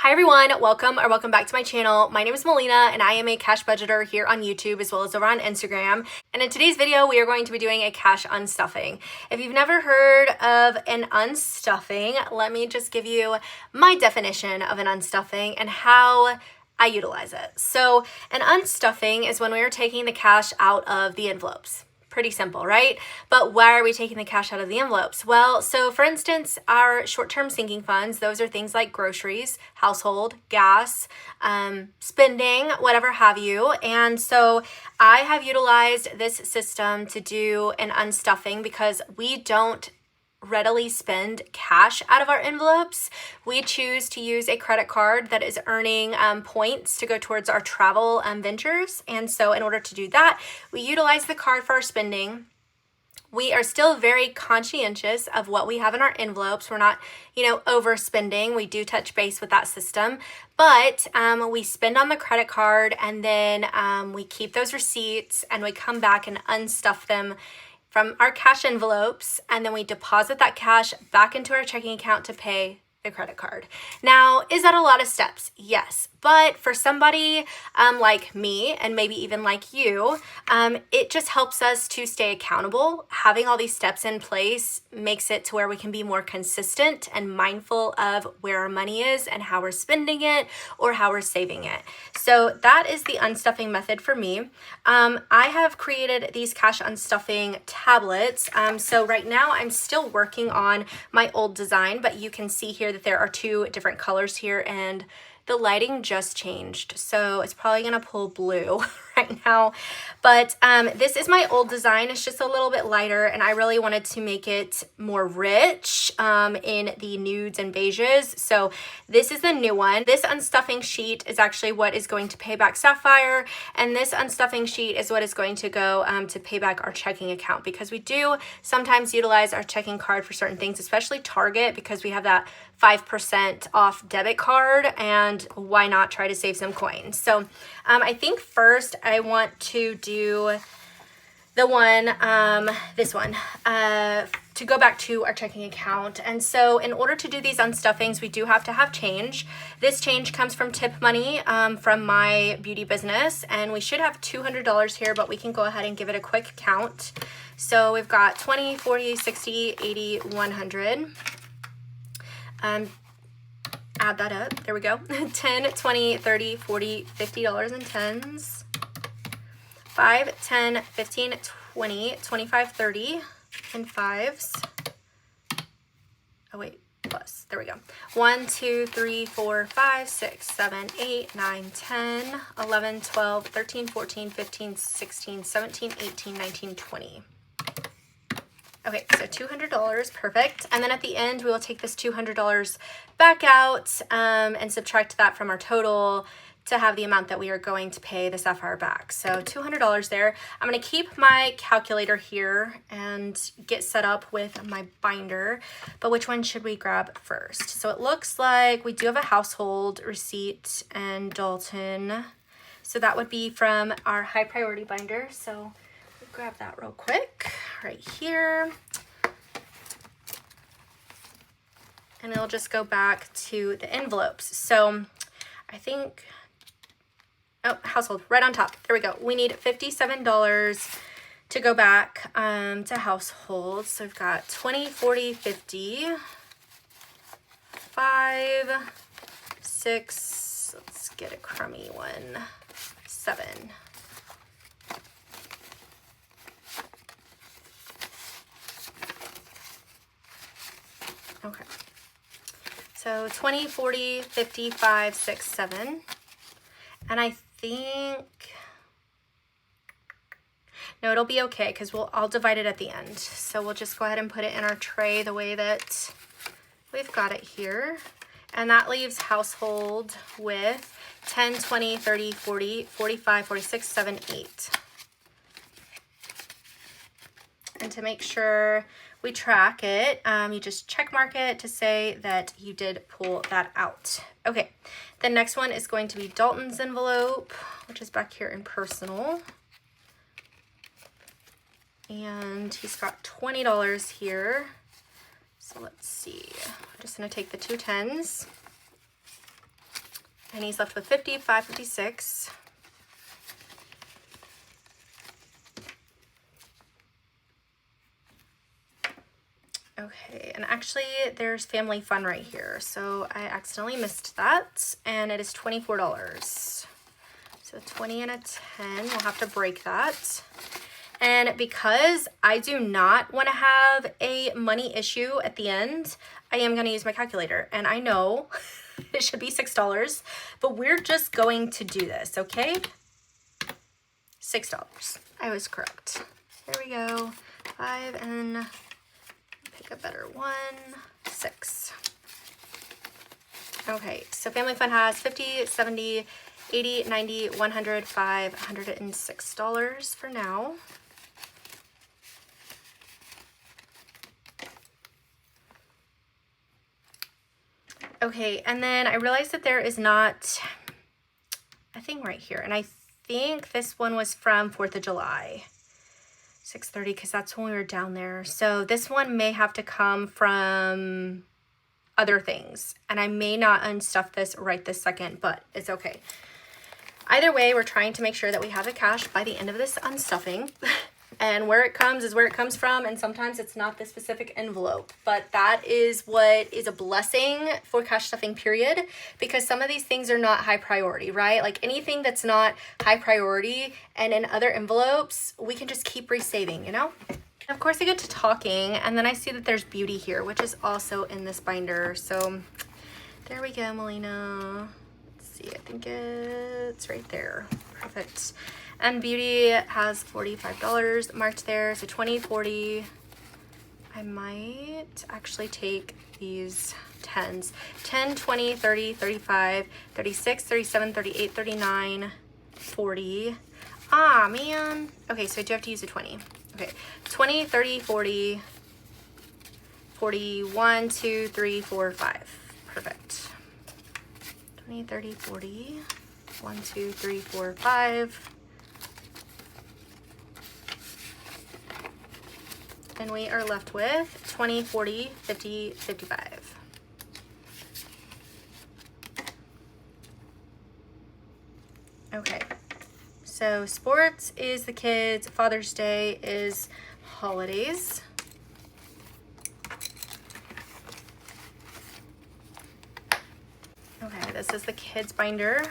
Hi everyone, welcome back to my channel. My name is Melina and I am a cash budgeter here on YouTube as well as over on Instagram. And in today's video, we are going to be doing a cash unstuffing. If you've never heard of an unstuffing, let me just give you my definition of an unstuffing and how I utilize it. So an unstuffing is when we are taking the cash out of the envelopes. Pretty simple, right? But why are we taking the cash out of the envelopes? Well, so for instance, our short-term sinking funds, those are things like groceries, household, gas, spending, whatever have you. And so I have utilized this system to do an unstuffing because we don't readily spend cash out of our envelopes. We choose to use a credit card that is earning points to go towards our travel ventures. And so in order to do that, we utilize the card for our spending. We are still very conscientious of what we have in our envelopes. We're not, overspending. We do touch base with that system, but we spend on the credit card and then we keep those receipts and we come back and unstuff them from our cash envelopes, and then we deposit that cash back into our checking account to pay the credit card. Now, is that a lot of steps? Yes, but for somebody like me and maybe even like you, it just helps us to stay accountable. Having all these steps in place makes it to where we can be more consistent and mindful of where our money is and how we're spending it or how we're saving it. So that is the unstuffing method for me. I have created these cash unstuffing tablets. So right now I'm still working on my old design, but you can see here that there are two different colors here and the lighting just changed, so it's probably gonna pull blue right now. But this is my old design. It's just a little bit lighter, and I really wanted to make it more rich in the nudes and beiges. So this is the new one. This unstuffing sheet is actually what is going to pay back Sapphire, and this unstuffing sheet is what is going to go to pay back our checking account, because we do sometimes utilize our checking card for certain things, especially Target, because we have that 5% off debit card, and why not try to save some coins? So I think first I want to do the one, this one, to go back to our checking account. And so in order to do these unstuffings, we do have to have change. This change comes from tip money from my beauty business, and we should have $200 here, but we can go ahead and give it a quick count. So we've got 20, 40, 60, 80, 100. Add that up. There we go. 10, 20, 30, 40, $50 in tens. 5, 10, 15, 20, 25, 30 in fives. Oh wait, plus. There we go. 1, 2, 3, 4, 5, 6, 7, 8, 9, 10, 11, 12, 13, 14, 15, 16, 17, 18, 19, 20. Okay, so $200, perfect. And then at the end, we will take this $200 back out and subtract that from our total to have the amount that we are going to pay the Sapphire back. So $200 there. I'm gonna keep my calculator here and get set up with my binder, but which one should we grab first? So it looks like we do have a household receipt and Dalton. So that would be from our high priority binder. So grab that real quick right here, and it'll just go back to the envelopes. So I think, oh, household right on top, there we go. We need $57 to go back to household. So we've got 20, 40, 50, 5, 6, let's get a crummy one, 7. Okay, so 20, 40, 50, 5, 6, 7, and I think, no, it'll be okay because I'll divide it at the end. So we'll just go ahead and put it in our tray the way that we've got it here, and that leaves household with 10, 20, 30, 40, 45, 46, 7, 8. And to make sure we track it, you just check mark it to say that you did pull that out. Okay, the next one is going to be Dalton's envelope, which is back here in personal. And he's got $20 here. So let's see, I'm just gonna take the two tens And he's left with 50, 556. Okay, and actually there's family fun right here. So I accidentally missed that, and it is $24. So 20 and a 10, we'll have to break that. And because I do not want to have a money issue at the end, I am going to use my calculator. And I know it should be $6, but we're just going to do this, okay? $6. I was correct. There we go. 5 and pick a better one. 6. Okay, so Family Fun has 50, 70, 80, 90, 100, $506 for now. Okay, and then I realized that there is not a thing right here, and I think this one was from 4th of July. 6:30, because that's when we were down there. So this one may have to come from other things, and I may not unstuff this right this second, but it's okay. Either way, we're trying to make sure that we have the cash by the end of this unstuffing. And where it comes is where it comes from, and sometimes it's not the specific envelope, but that is what is a blessing for cash stuffing, period, because some of these things are not high priority, right? Like anything that's not high priority and in other envelopes, we can just keep resaving, you know? And of course I get to talking, and then I see that there's beauty here, which is also in this binder. So there we go, Melina. Let's see, I think it's right there. Perfect. And beauty has $45 marked there, so 20, 40. I might actually take these 10s. 10, 20, 30, 35, 36, 37, 38, 39, 40. Ah, man. Okay, so I do have to use a 20. Okay, 20, 30, 40, 41, 2, 3, 4, 5. Perfect. 20, 30, 40. 1, 2, 3, 4, 5. And we are left with 20, 40, 50, 55. Okay, so sports is the kids, Father's Day is holidays. Okay, this is the kids binder.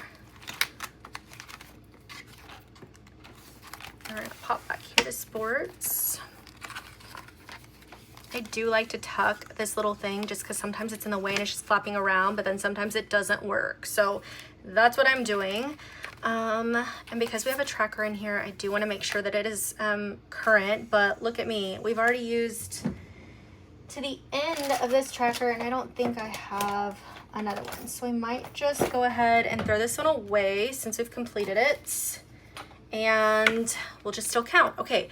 All right, pop back here to sports. I do like to tuck this little thing just because sometimes it's in the way and it's just flapping around, but then sometimes it doesn't work. So that's what I'm doing. And because we have a tracker in here, I do want to make sure that it is current, but look at me. We've already used to the end of this tracker, and I don't think I have another one. So I might just go ahead and throw this one away since we've completed it. And we'll just still count. Okay,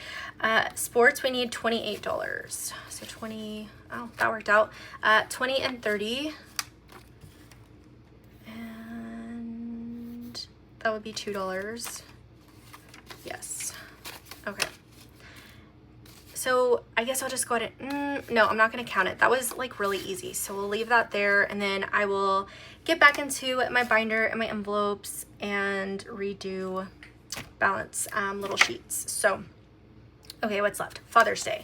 sports, we need $28. So 20, oh, that worked out. 20 and 30. And that would be $2. Yes. Okay. So I guess I'll just go ahead and, no, I'm not gonna count it. That was like really easy. So we'll leave that there, and then I will get back into my binder and my envelopes and redo balance little sheets. So okay, what's left? Father's Day.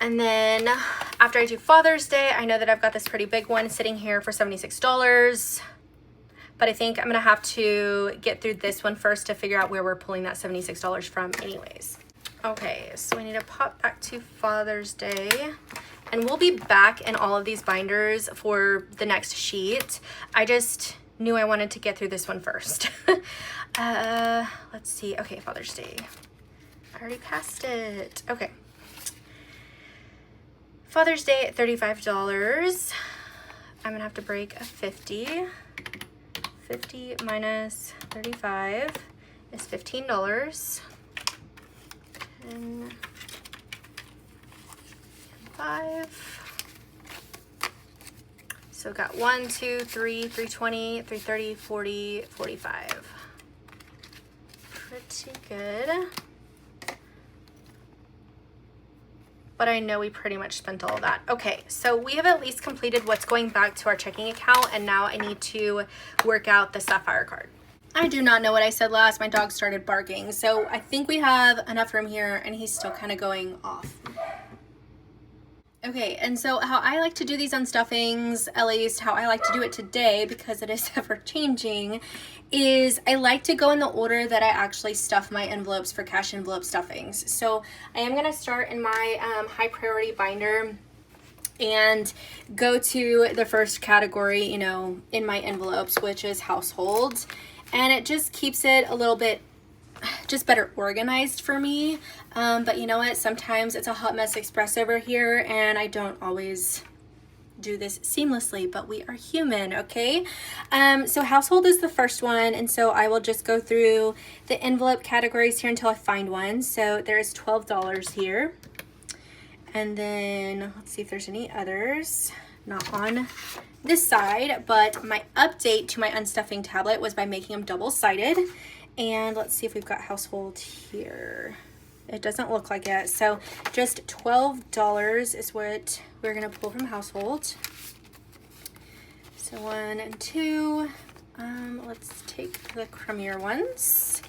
And then after I do Father's Day, I know that I've got this pretty big one sitting here for $76, but I think I'm gonna have to get through this one first to figure out where we're pulling that $76 from anyways. Okay, so we need to pop back to Father's Day, and we'll be back in all of these binders for the next sheet. I just knew I wanted to get through this one first. Let's see. Okay, Father's Day. I already passed it. Okay. Father's Day at $35. I'm gonna have to break a 50. 50 minus 35 is $15. 10, 5. So got 1, 2, 3, 320, 330, 40, 45. Pretty good. but I know we pretty much spent all of that. Okay, so we have at least completed what's going back to our checking account, and now I need to work out the Sapphire card. I do not know what I said last. My dog started barking, so I think we have enough room here, and he's still kind of going off. Okay, and so how I like to do these unstuffings, at least how I like to do it today, because it is ever changing, is I like to go in the order that I actually stuff my envelopes for cash envelope stuffings. So I am gonna start in my high priority binder and go to the first category, you know, in my envelopes, which is household. And it just keeps it a little bit just better organized for me. But you know what? Sometimes it's a hot mess express over here, and I don't always do this seamlessly, but we are human, okay? So household is the first one, and so I will just go through the envelope categories here until I find one. So there is $12 here. And then let's see if there's any others. Not on this side, but my update to my unstuffing tablet was by making them double-sided. And let's see if we've got household here. It doesn't look like it. So just $12 is what we're gonna pull from household. So 1 and 2. Let's take the crummier ones.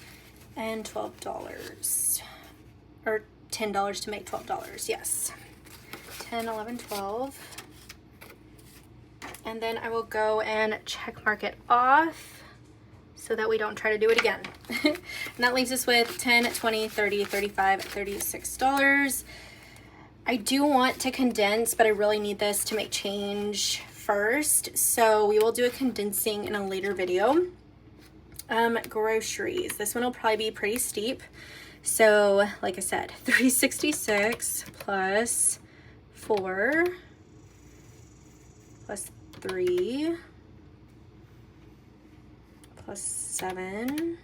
And $12. Or $10 to make $12, yes. 10, 11, 12. And then I will go and check mark it off so that we don't try to do it again. And that leaves us with 10, 20, 30, 35, $36. I do want to condense, but I really need this to make change first. So we will do a condensing in a later video. Groceries. This one will probably be pretty steep. So like I said, $366 plus 4 plus 3 plus 7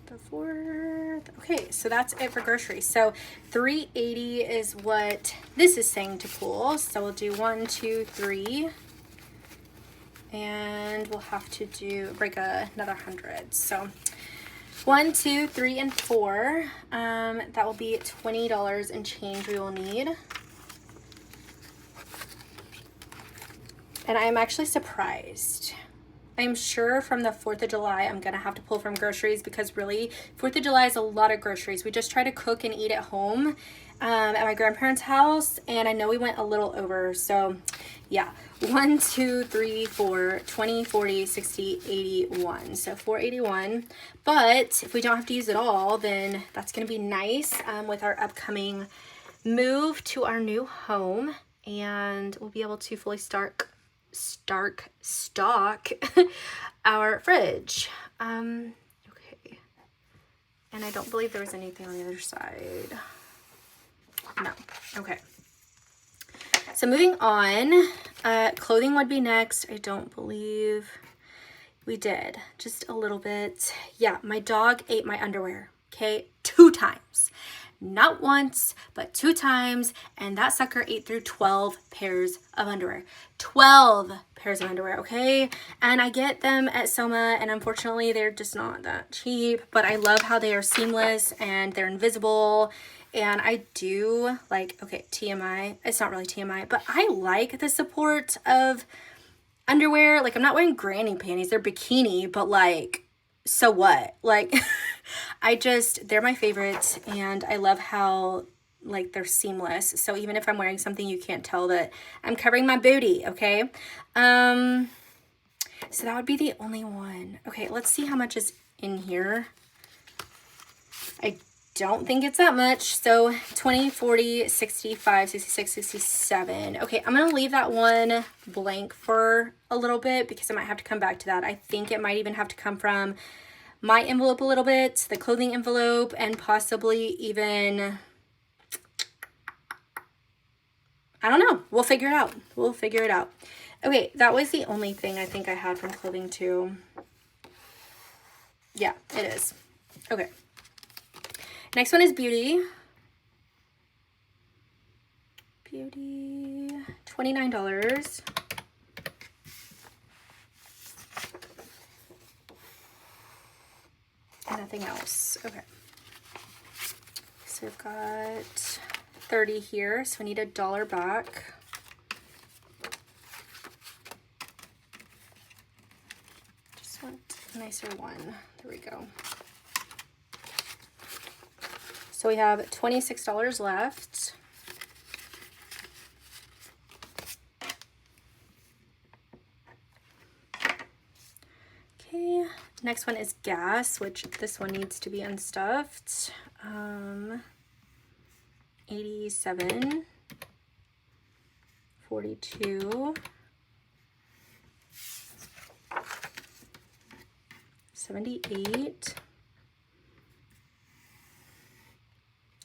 the 4th. Okay, so that's it for groceries. So $380 is what this is saying to pull. So we'll do 1, 2, 3, and we'll have to break another 100. So 1, 2, 3, and 4. That will be $20 and change we will need. And I'm actually surprised. I'm sure from the 4th of July, I'm gonna have to pull from groceries, because really 4th of July is a lot of groceries. We just try to cook and eat at home at my grandparents' house, and I know we went a little over. So yeah, 1, 2, 3, 4, 20, 40, 60, 81. So 481. But if we don't have to use it all, then that's gonna be nice with our upcoming move to our new home, and we'll be able to fully stock our fridge. Okay, and I don't believe there was anything on the other side. No. Okay, so moving on, clothing would be next. I don't believe we did, just a little bit. Yeah, my dog ate my underwear, okay, 2 times. Not once, but 2 times, and that sucker ate through 12 pairs of underwear. 12 pairs of underwear, okay? And I get them at Soma, and unfortunately, they're just not that cheap, but I love how they are seamless and they're invisible, and I do like, okay, TMI, it's not really TMI, but I like the support of underwear. Like, I'm not wearing granny panties, they're bikini, but like, so what? Like, they're my favorites, and I love how, like, they're seamless. So even if I'm wearing something, you can't tell that I'm covering my booty, okay? So that would be the only one. Okay, let's see how much is in here. I don't think it's that much. So 20, 40, 65, 66, 67. Okay, I'm gonna leave that one blank for a little bit, because I might have to come back to that. I think it might even have to come from my envelope a little bit, the clothing envelope, and possibly even, I don't know. We'll figure it out. We'll figure it out. Okay, that was the only thing I think I had from clothing too. Yeah, it is. Okay. Next one is beauty. Beauty, $29. nothing else. Okay. So we've got 30 here, so we need $1 back. Just want a nicer one. There we go. So we have $26 left. Okay, next one is gas, which this one needs to be unstuffed. 87, 42, 78,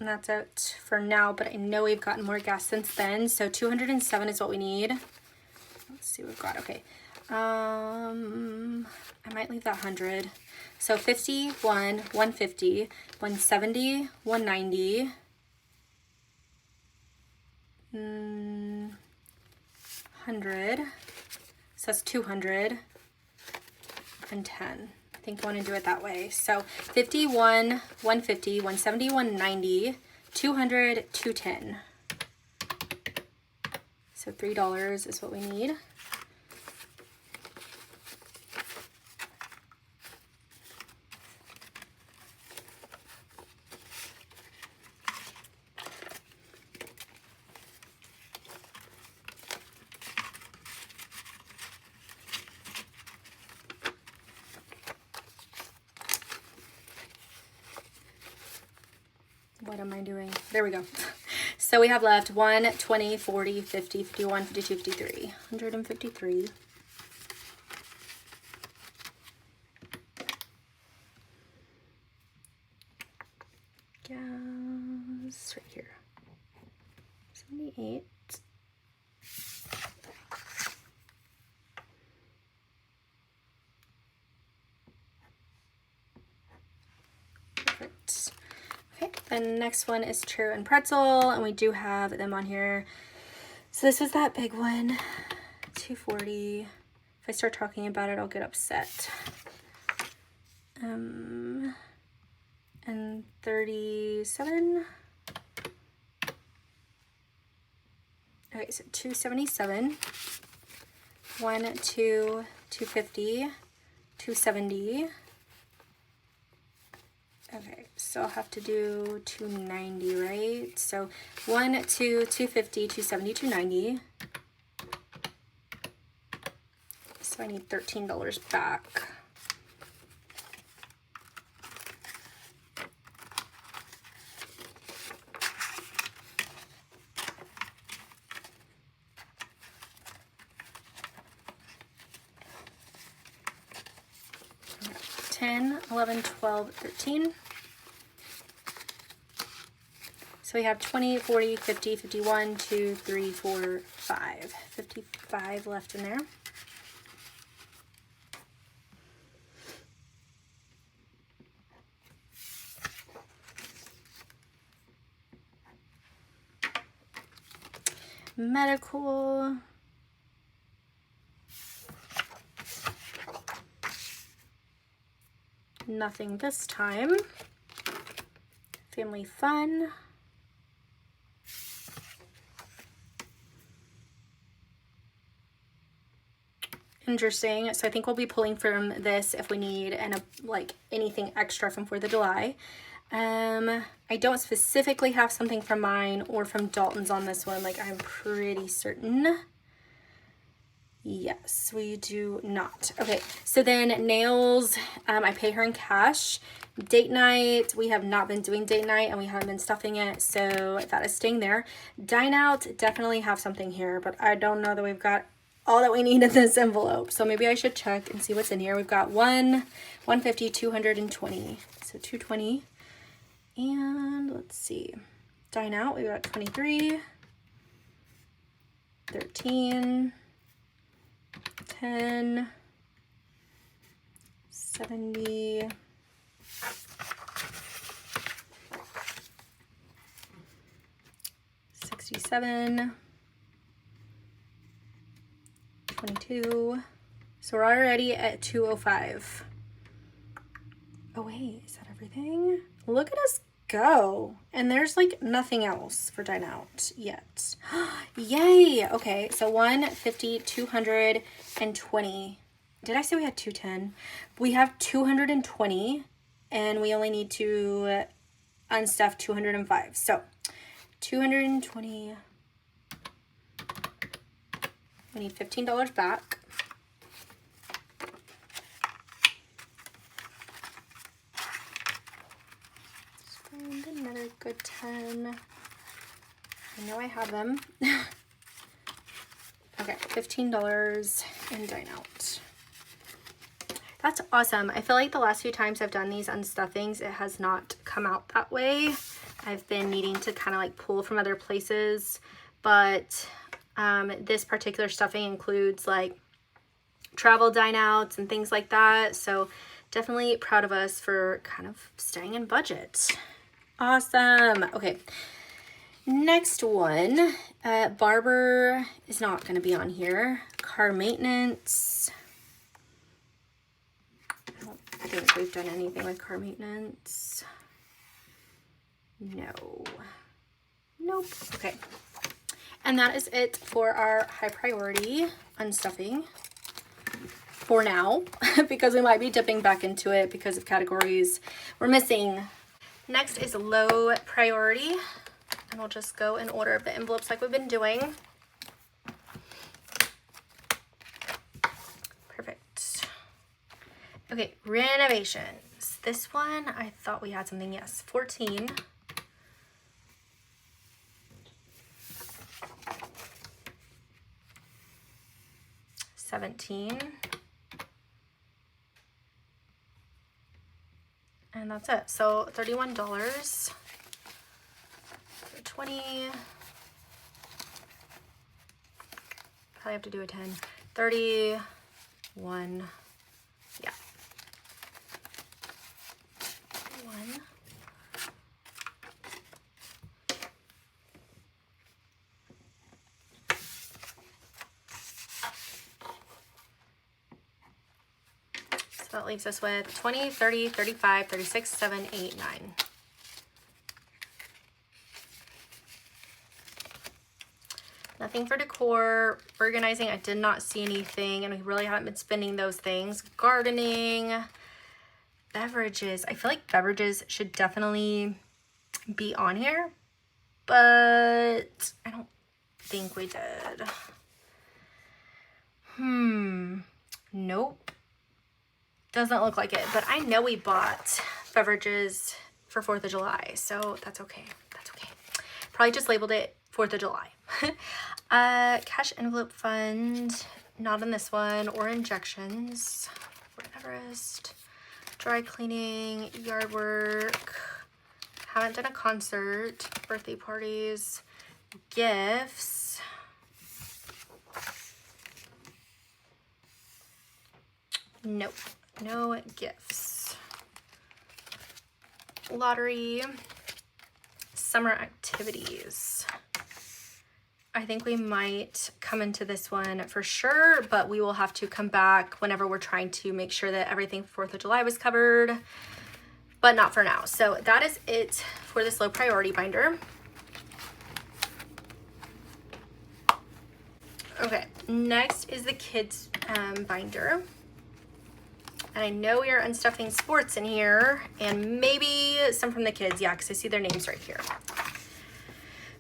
and that's it for now, but I know we've gotten more gas since then, so 207 is what we need. Let's see what we've got. Okay, I might leave that 100. So 51, 150, 170, 190, 100, so that's 200, and 10. I think I want to do it that way. So 51, 150, 170, 190, 200, 210. So $3 is what we need. What am I doing? There we go. So we have left 1, 20, 40, 50, 51, 52, 53. 153. Gas right here. 78. Perfect. Okay, the next one is churro and pretzel, and we do have them on here. So this was that big one, 240. If I start talking about it, I'll get upset. And 37. Okay, so 277. 1, 2, 250, 270. Okay, so I'll have to do 290, right? So 1, 2, 250, 270, 290. So I need $13 back. Okay, 10, 11, 12, 13. So we have 20, 40, 50, 51, 2, 3, 4, 5. 55 left in there. Medical. Nothing this time. Family fun. Interesting. So I think we'll be pulling from this if we need like anything extra from 4th of July. I don't specifically have something from mine or from Dalton's on this one. Like, I'm pretty certain. Yes, we do not. Okay, so then nails, I pay her in cash. Date night, we have not been doing date night and we haven't been stuffing it, so that is staying there. Dine out, definitely have something here, but I don't know that we've got all that we need in this envelope. So maybe I should check and see what's in here. We've got 1, 150, 220. So 220. And let's see. Dine out, we've got 23, 13, 10, 70, 67, 22. So we're already at 205. Oh wait, is that everything? Look at us go. And there's like nothing else for dine out yet. Yay. Okay, so 150, 220. Did I say we had 210? We have 220 and we only need to unstuff 205. So 220. We need $15 back. Spend another good 10. I know I have them. Okay, $15 and dine out. That's awesome. I feel like the last few times I've done these unstuffings, it has not come out that way. I've been needing to kind of like pull from other places, but this particular stuffing includes like travel dine outs and things like that. So definitely proud of us for kind of staying in budget. Awesome. Okay. Next one, barber is not going to be on here. Car maintenance. I don't think we've done anything with car maintenance. No. Nope. Okay. And that is it for our high priority unstuffing for now, because we might be dipping back into it because of categories we're missing. Next is low priority. And we'll just go in order of the envelopes like we've been doing. Perfect. Okay, renovations. This one, I thought we had something. Yes, 14. $17. And that's it. So $31. 20. Probably have to do a 10. 31. Yeah. 1. So that leaves us with 20, 30, 35, 36, 7, 8, 9. Nothing for decor. Organizing, I did not see anything, and we really haven't been spending those things. Gardening, beverages. I feel like beverages should definitely be on here, but I don't think we did. Nope. Doesn't look like it, but I know we bought beverages for 4th of July, so that's okay. That's okay. Probably just labeled it 4th of July. Cash envelope fund, not in this one, or injections for Everest. Dry cleaning, yard work, haven't done a concert, birthday parties, gifts. Nope, no gifts. Lottery, summer activities. I think we might come into this one for sure, but we will have to come back whenever we're trying to make sure that everything 4th of July was covered, but not for now. So that is it for this low priority binder. Okay, next is the kids binder. And I know we are unstuffing sports in here and maybe some from the kids. Yeah, because I see their names right here.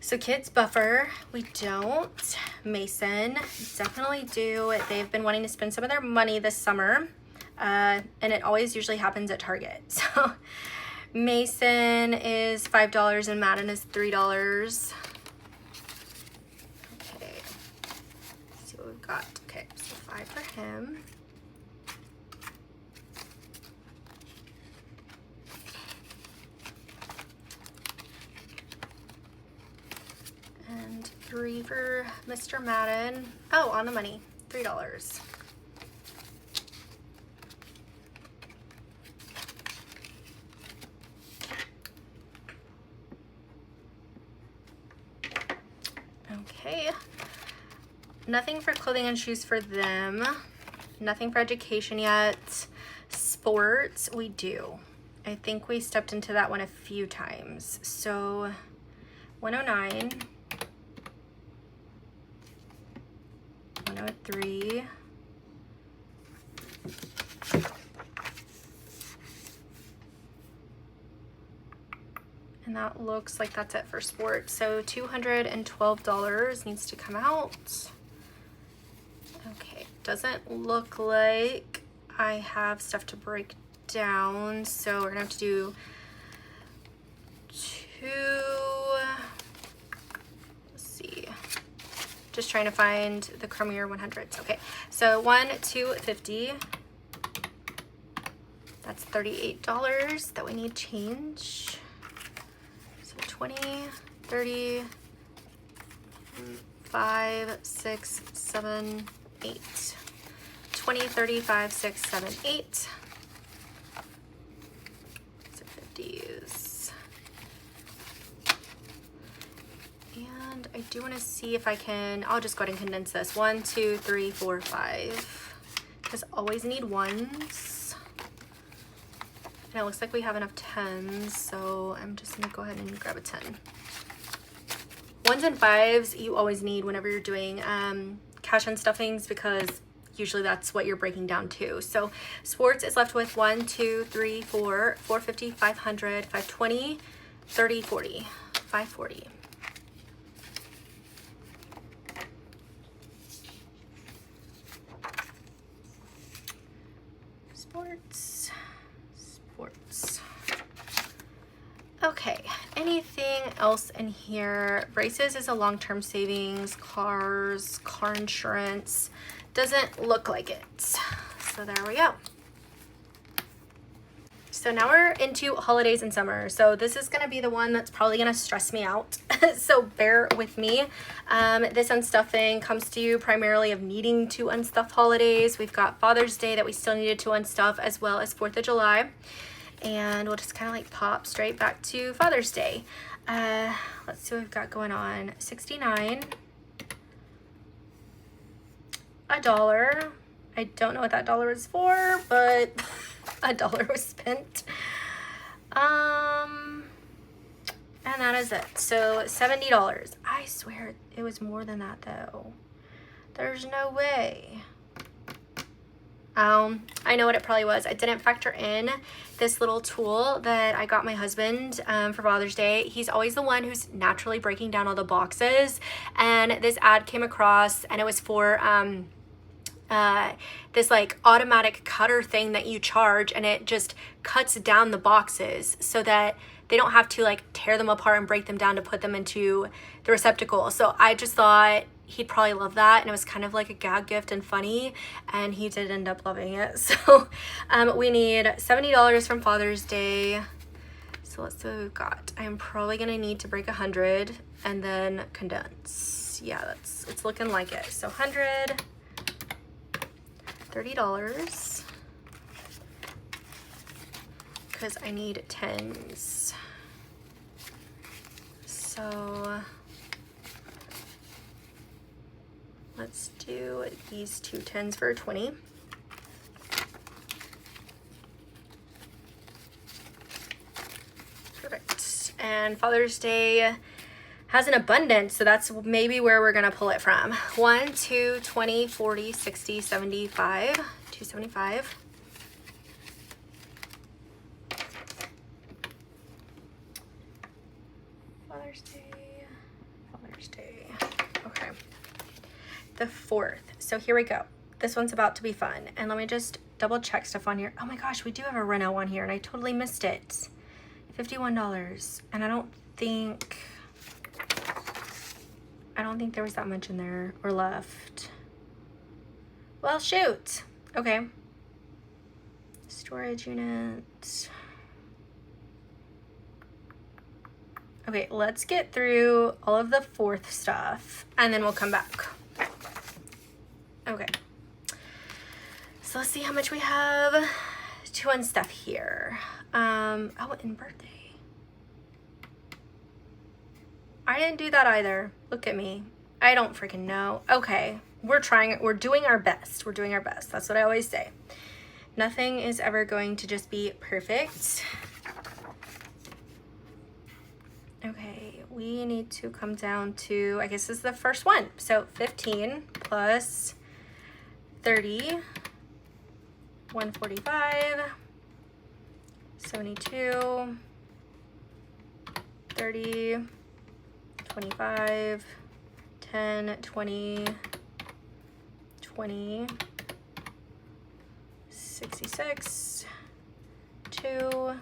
So kids buffer, we don't. Mason, definitely do. They've been wanting to spend some of their money this summer, and it always usually happens at Target. So Mason is $5 and Madden is $3. Okay, let's see what we've got. Okay, so 5 for him. And 3 for Mr. Madden. Oh, on the money, $3. Okay. Nothing for clothing and shoes for them. Nothing for education yet. Sports, we do. I think we stepped into that one a few times. So 109, 103, and that looks like that's it for sports. So $212 needs to come out. Okay, doesn't look like I have stuff to break down, so we're gonna have to do let's see, just trying to find the chromier 100s. Okay, so 250, that's $38 that we need change. So 20, 30, 5, 6, 7, 8. 20, 30, 5, 6, 7, 8. So 50s. And I do want to see if I can, I'll just go ahead and condense this. 1, 2, 3, 4, 5. Because always need ones. And it looks like we have enough 10s, so I'm just going to go ahead and grab a 10. 1s and 5s you always need whenever you're doing cash unstuffings, because usually that's what you're breaking down to. So sports is left with 1, 2, 3, 4, 450, 500, 520, 30, 40, 540. Sports. Okay, anything else in here? Braces is a long-term savings. Cars, car insurance. Doesn't look like it. So there we go. So now we're into holidays and summer. So this is gonna be the one that's probably gonna stress me out. So bear with me. This unstuffing comes to you primarily of needing to unstuff holidays. We've got Father's Day that we still needed to unstuff, as well as 4th of July. And we'll just kind of like pop straight back to Father's Day. Let's see what we've got going on. 69, $1. I don't know what that dollar is for, but $1 was spent. And that is it. So $70. I swear it was more than that though. There's no way. I know what it probably was. I didn't factor in this little tool that I got my husband for Father's Day. He's always the one who's naturally breaking down all the boxes, and this ad came across, and it was for this like automatic cutter thing that you charge, and it just cuts down the boxes so that they don't have to like tear them apart and break them down to put them into the receptacle. So I just thought he'd probably love that, and it was kind of like a gag gift and funny, and he did end up loving it. So we need $70 from Father's Day. So let's see what we've got. I'm probably gonna need to break 100 and then condense. Yeah, it's looking like it. So 100, $30, because I need 10s. So let's do these 2 10s for 20. Perfect. And Father's Day has an abundance, so that's maybe where we're gonna pull it from. 1, 2, 20, 40, 60, 75, 275. Father's Day, Father's Day. Okay. The 4th. So here we go. This one's about to be fun. And let me just double check stuff on here. Oh my gosh, we do have a Renault on here and I totally missed it. $51. And I don't think there was that much in there or left. Well, shoot. Okay. Storage unit. Okay, let's get through all of the 4th stuff and then we'll come back. Okay. So let's see how much we have to unstuff here. Oh, and birthday. I didn't do that either. Look at me. I don't freaking know. Okay, we're trying. We're doing our best. We're doing our best. That's what I always say. Nothing is ever going to just be perfect. Okay, we need to come down to, I guess this is the first one. So 15 plus 30, 145, 72, 30, 25, 10, 20, 20, 66, 2,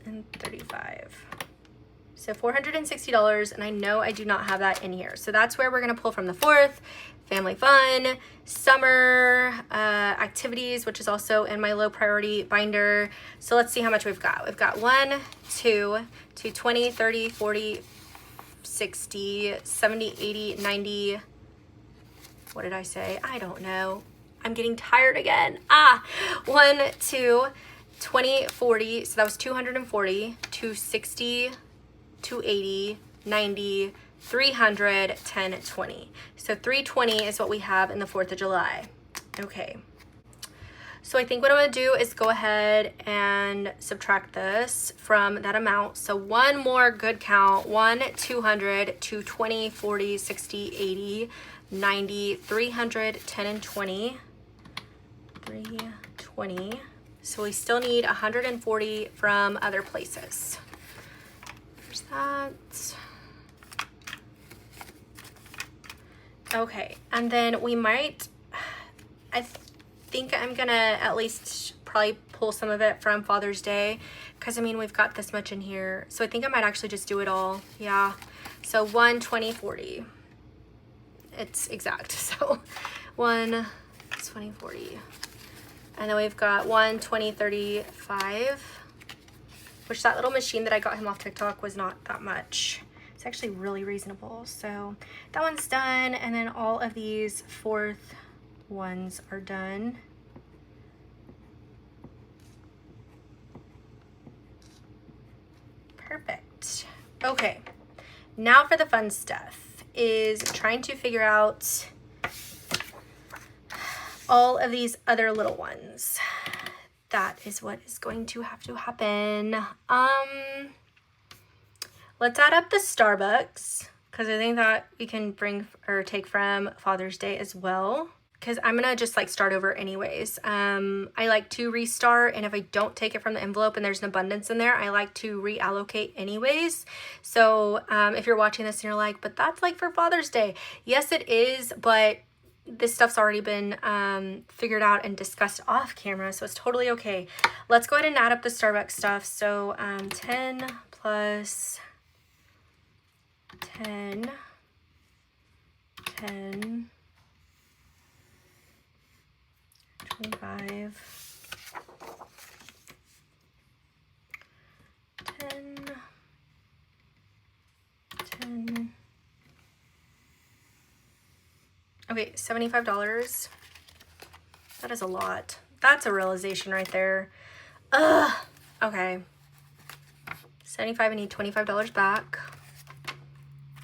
and 35. So $460, and I know I do not have that in here. So that's where we're gonna pull from the fourth. Family fun, summer activities, which is also in my low priority binder. So let's see how much we've got. We've got 1, 2, 20, 30, 40, 60, 70, 80, 90. What did I say? I don't know. I'm getting tired again. 1, 2, 20, 40. So that was 240, 260, 280, 90, 300, 10, 20. So 320 is what we have in the 4th of July. Okay. So I think what I'm gonna do is go ahead and subtract this from that amount. So one more good count, 1, 200, 220, 40, 60, 80, 90, 300, 10, and 20, 320. So we still need 140 from other places. There's that. Okay, and then we might, I think I'm gonna at least probably pull some of it from Father's Day, because I mean, we've got this much in here. So I think I might actually just do it all. Yeah, so 1, 20, 40. It's exact, so 1, 20, 40. And then we've got 1, 20, 35, which that little machine that I got him off TikTok was not that much. It's actually really reasonable. So that one's done. And then all of these 4th ones are done. Perfect. Okay. Now for the fun stuff is trying to figure out all of these other little ones. That is what is going to have to happen. Let's add up the Starbucks, because I think that we can bring or take from Father's Day as well, because I'm gonna just like start over anyways. I like to restart, and if I don't take it from the envelope and there's an abundance in there, I like to reallocate anyways. So if you're watching this and you're like, but that's like for Father's Day. Yes, it is, but this stuff's already been figured out and discussed off camera, so it's totally okay. Let's go ahead and add up the Starbucks stuff. So 10 plus 10, 10, 25, 10, 10. Okay, $75. That is a lot. That's a realization right there. Ugh. Okay. 75, I need $25 back.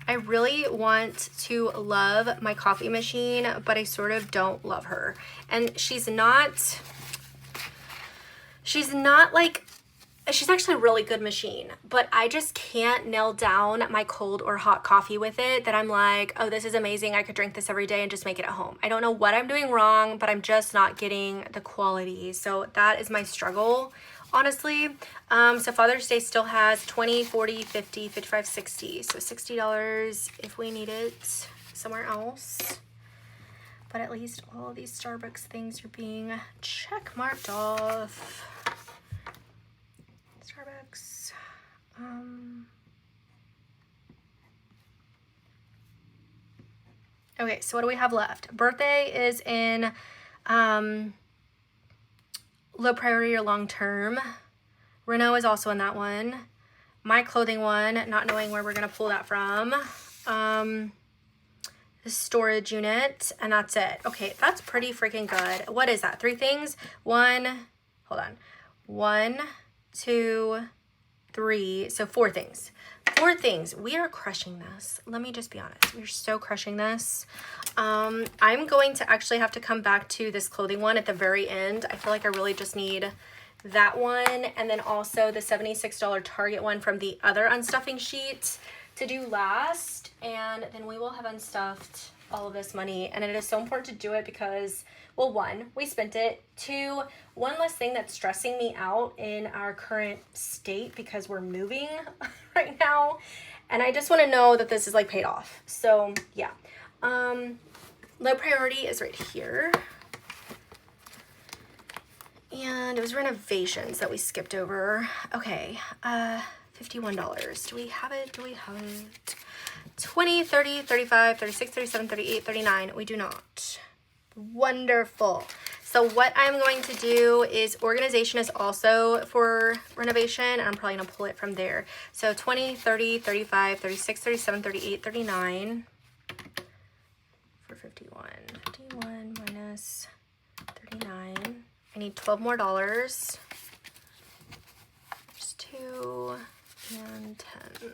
I really want to love my coffee machine, but I sort of don't love her. And she's not like, she's actually a really good machine, but I just can't nail down my cold or hot coffee with it that I'm like, oh, this is amazing. I could drink this every day and just make it at home. I don't know what I'm doing wrong, but I'm just not getting the quality. So that is my struggle, honestly. So Father's Day still has 20, 40, 50, 55, 60. So $60 if we need it somewhere else. But at least all of these Starbucks things are being check marked off. Starbucks. Okay, so what do we have left? Birthday is in low priority or long term. Renault is also in that one. My clothing one, not knowing where we're gonna pull that from. The storage unit, and that's it. Okay, that's pretty freaking good. What is that? 3 things? 1, 2, 3, so 4 things. 4 things. We are crushing this. Let me just be honest. We're so crushing this. I'm going to actually have to come back to this clothing one at the very end. I feel like I really just need that one, and then also the $76 Target one from the other unstuffing sheet to do last, and then we will have unstuffed all of this money. And it is so important to do it because, well, 1, we spent it. 2, one less thing that's stressing me out in our current state because we're moving right now, and I just want to know that this is like paid off. So yeah, low priority is right here. And it was renovations that we skipped over. Okay, $51. Do we have it? Do we have it? 20, 30, 35, 36, 37, 38, 39. We do not. Wonderful. So what I'm going to do is organization is also for renovation, and I'm probably going to pull it from there. So 20, 30, 35, 36, 37, 38, 39 for 51. 51 minus 39. I need 12 more dollars. There's 2 and 10.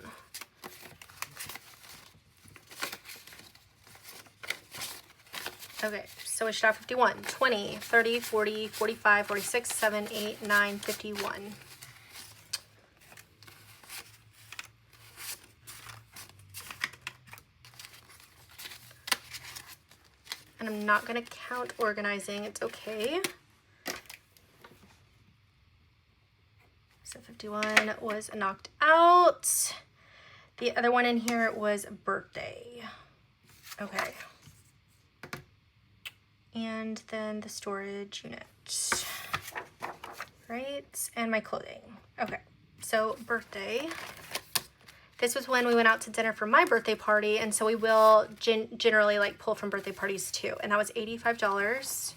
Okay, so we should have 51, 20, 30, 40, 45, 46, 7, 8, 9, 51. And I'm not going to count organizing. It's okay. So 51 was knocked out. The other one in here was birthday. Okay. And then the storage unit, right? And my clothing. Okay, so birthday. This was when we went out to dinner for my birthday party, and so we will generally like pull from birthday parties too. And that was $85.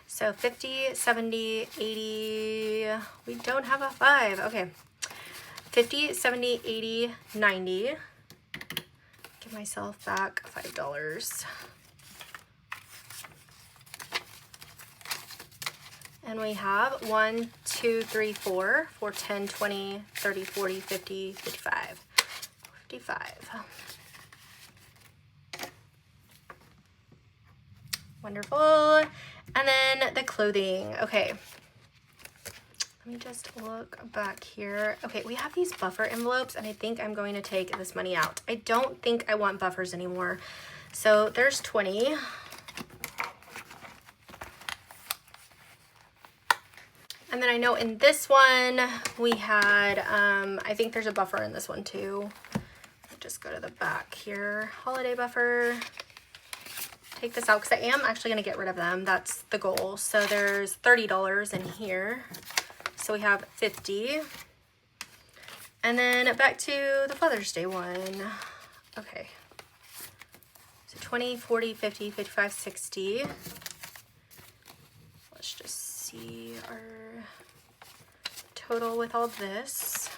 So 50, 70, 80, we don't have a 5. Okay, 50, 70, 80, 90. Give myself back $5. And we have 1, 2, 3, 4, 4, 10, 20, 30, 40, 50, 55. 55. Wonderful. And then the clothing. Okay. Let me just look back here. Okay, we have these buffer envelopes, and I think I'm going to take this money out. I don't think I want buffers anymore. So there's 20. And then I know in this one we had, I think there's a buffer in this one too. Just go to the back here. Holiday buffer. Take this out because I am actually going to get rid of them. That's the goal. So there's $30 in here. So we have 50. And then back to the Father's Day one. Okay. So 20, 40, 50, 55, 60. Let's just see our total with all this.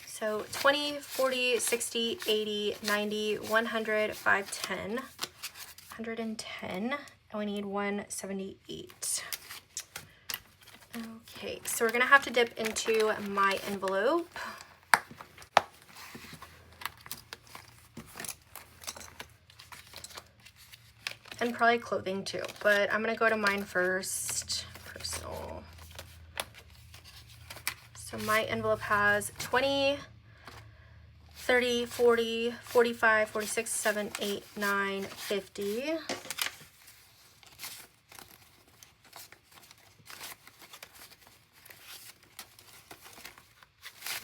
So 20, 40, 60, 80, 90, 100, 5, 10, 110, and we need 178. Okay, so we're gonna have to dip into my envelope. And probably clothing too, but I'm gonna go to mine first. Personal. So my envelope has 20, 30, 40, 45, 46, 7, 8, 9, 50.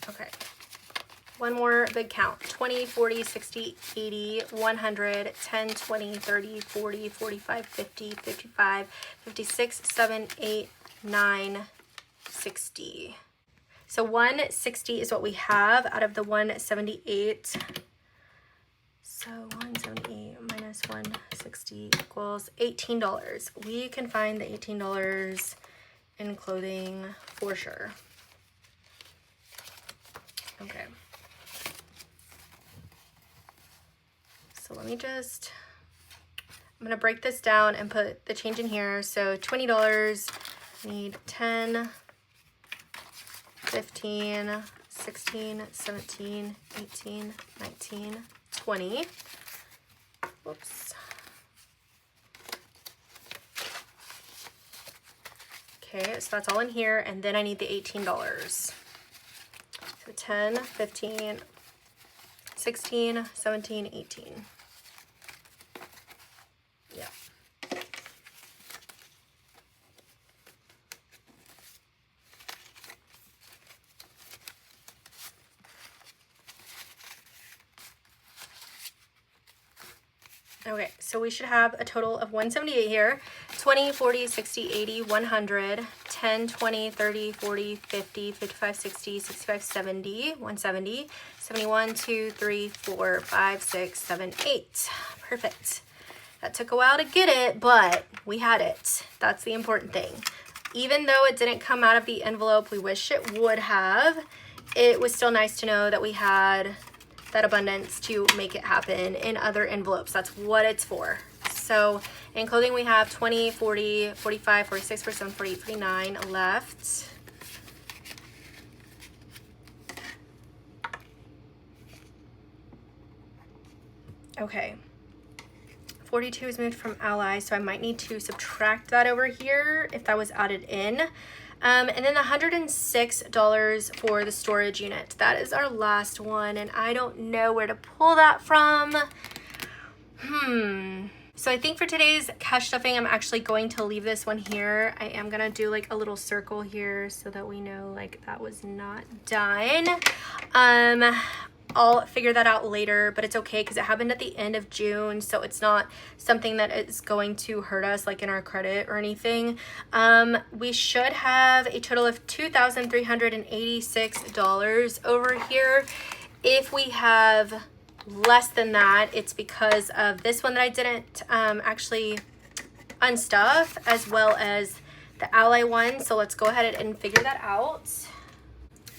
Okay. One more big count. 20, 40, 60, 80, 100, 10, 20, 30, 40, 45, 50, 55, 56, 7, 8, 9, 60. So 160 is what we have out of the 178. So 178 minus 160 equals $18. We can find the $18 in clothing for sure. Okay. So let me just, I'm going to break this down and put the change in here. So $20, I need 10, 15, 16, 17, 18, 19, 20. Whoops. Okay, so that's all in here, and then I need the $18. So 10, 15, 16, 17, 18. Yeah. Okay, so we should have a total of 178 here. 20, 40, 60, 80, 100, 10, 20, 30, 40, 50, 55, 60, 65, 70, 170, 71, 2, 3, 4, 5, 6, 7, 8. Perfect. That took a while to get it, but we had it. That's the important thing. Even though it didn't come out of the envelope we wish it would have, it was still nice to know that we had that abundance to make it happen in other envelopes. That's what it's for. So in clothing we have 20, 40, 45, 46, 47, 48, 49 left. Okay. 42 is moved from Ally, so I might need to subtract that over here if that was added in. And then the $106 for the storage unit. That is our last one, and I don't know where to pull that from. So I think for today's cash stuffing, I'm actually going to leave this one here. I am gonna do like a little circle here so that we know like that was not done. I'll figure that out later, but it's okay because it happened at the end of June, so it's not something that is going to hurt us like in our credit or anything. We should have a total of $2,386 over here. If we have less than that, it's because of this one that I didn't actually unstuff, as well as the Ally one. So let's go ahead and figure that out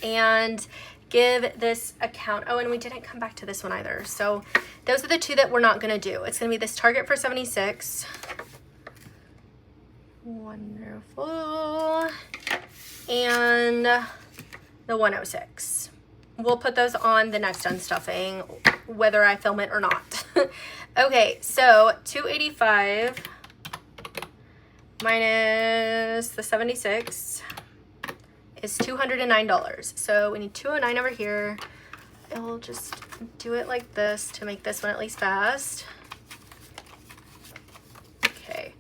and give this account. Oh, and we didn't come back to this one either. So those are the two that we're not gonna do. It's gonna be this Target for 76. Wonderful. And the 106. We'll put those on the next unstuffing, whether I film it or not. Okay, so 285 minus the 76 is $209. So we need 209 over here. And we'll just do it like this to make this one at least fast. Okay.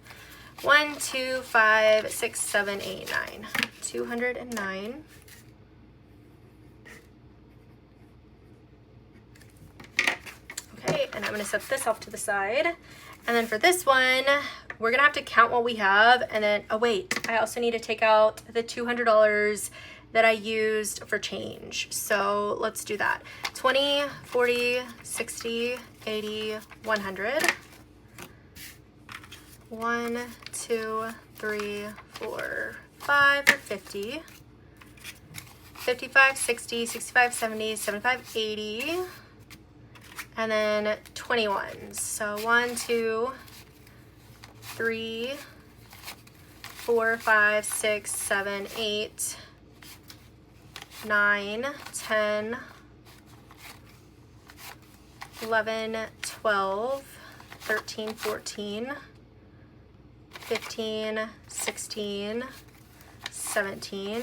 1, 2, 5, 6, 7, 8, 9. 209. Okay, and I'm gonna set this off to the side. And then for this one, we're gonna have to count what we have, and then, oh wait, I also need to take out the $200 that I used for change. So let's do that. 20, 40, 60, 80, 100. 1, 2, 3, 4, 5, 50. 55, 60, 65, 70, 75, 80. And then 21. So 1, 2, 3, 4, 5, 6, 7, 8, 9, 10, 11, 12, 13, 14, 15, 16, 17,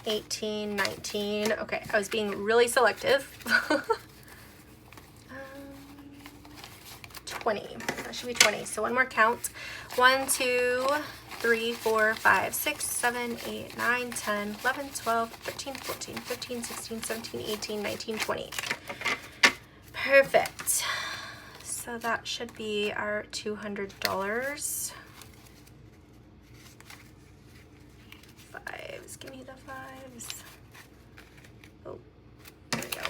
18, 19. Okay, I was being really selective. 20. That should be 20. So one more count. 1, 2, 3, 4, 5, 6, 7, 8, 9, 10, 11, 12, 13, 14, 15, 16, 17, 18, 19, 20. Perfect. So that should be our $200. Fives. Give me the fives. Oh, there we go.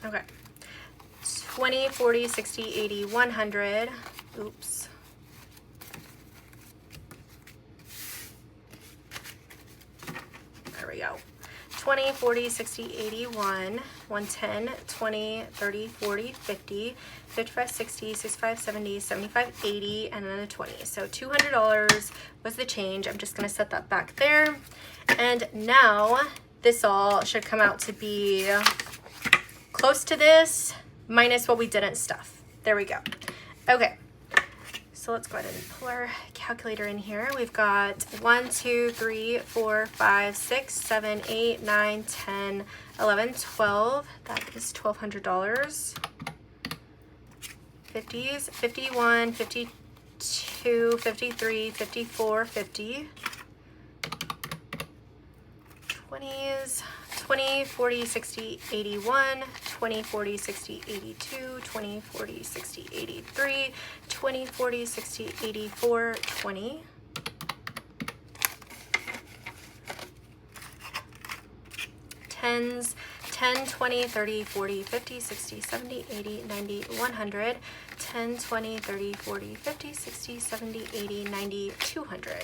Okay. 20, 40, 60, 80, 100. Oops. There we go. 20, 40, 60, 81, 110, 20, 30, 40, 50, 55, 60, 65, 70, 75, 80, and then a 20. So $200 was the change. I'm just gonna set that back there. And now this all should come out to be close to this minus what we didn't stuff. There we go. Okay. So let's go ahead and pull our calculator in here. We've got 1, 2, 3, 4, 5, 6, 7, 8, 9, 10, 11, 12. That is $1,200. 50s, 51, 52, 53, 54, 50. 20s, 20, 40, 60, 81, 20, 40, 60, 82, 20, 40, 60, 83, 20, 40, 60, 84, 20. 10s, 10, 20, 30, 40, 50, 60, 70, 80, 90, 100. 10, 20, 30, 40, 50, 60, 70, 80, 90, 200.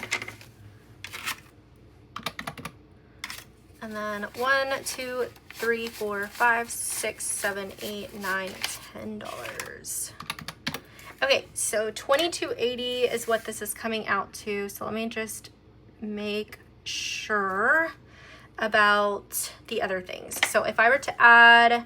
And then 1, 2, 3, 4, 5, 6, 7, 8, 9, $10. Okay, so $2,280 is what this is coming out to. So let me just make sure about the other things. So if I were to add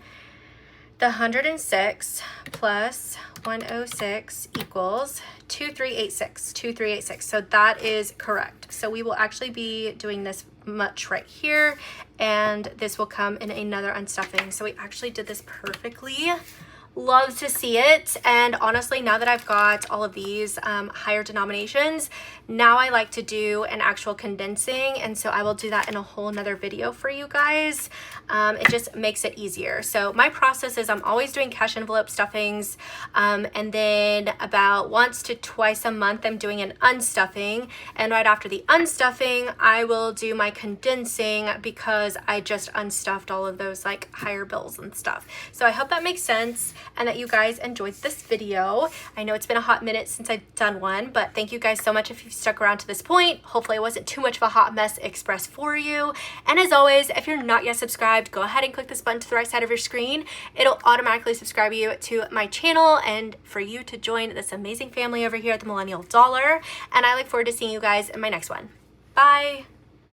the 106 plus 106 equals 2386, 2386. So that is correct. So we will actually be doing this much right here, and this will come in another unstuffing. So we actually did this perfectly. Love to see it. And honestly, now that I've got all of these higher denominations, now I like to do an actual condensing, and so I will do that in a whole nother video for you guys. It just makes it easier. So my process is I'm always doing cash envelope stuffings, and then about once to twice a month I'm doing an unstuffing, and right after the unstuffing I will do my condensing because I just unstuffed all of those like higher bills and stuff. So I hope that makes sense and that you guys enjoyed this video. I know it's been a hot minute since I've done one, but thank you guys so much if you've stuck around to this point. Hopefully it wasn't too much of a hot mess expressed for you. And as always, if you're not yet subscribed, go ahead and click this button to the right side of your screen. It'll automatically subscribe you to my channel and for you to join this amazing family over here at the Millennial Dollar. And I look forward to seeing you guys in my next one. Bye.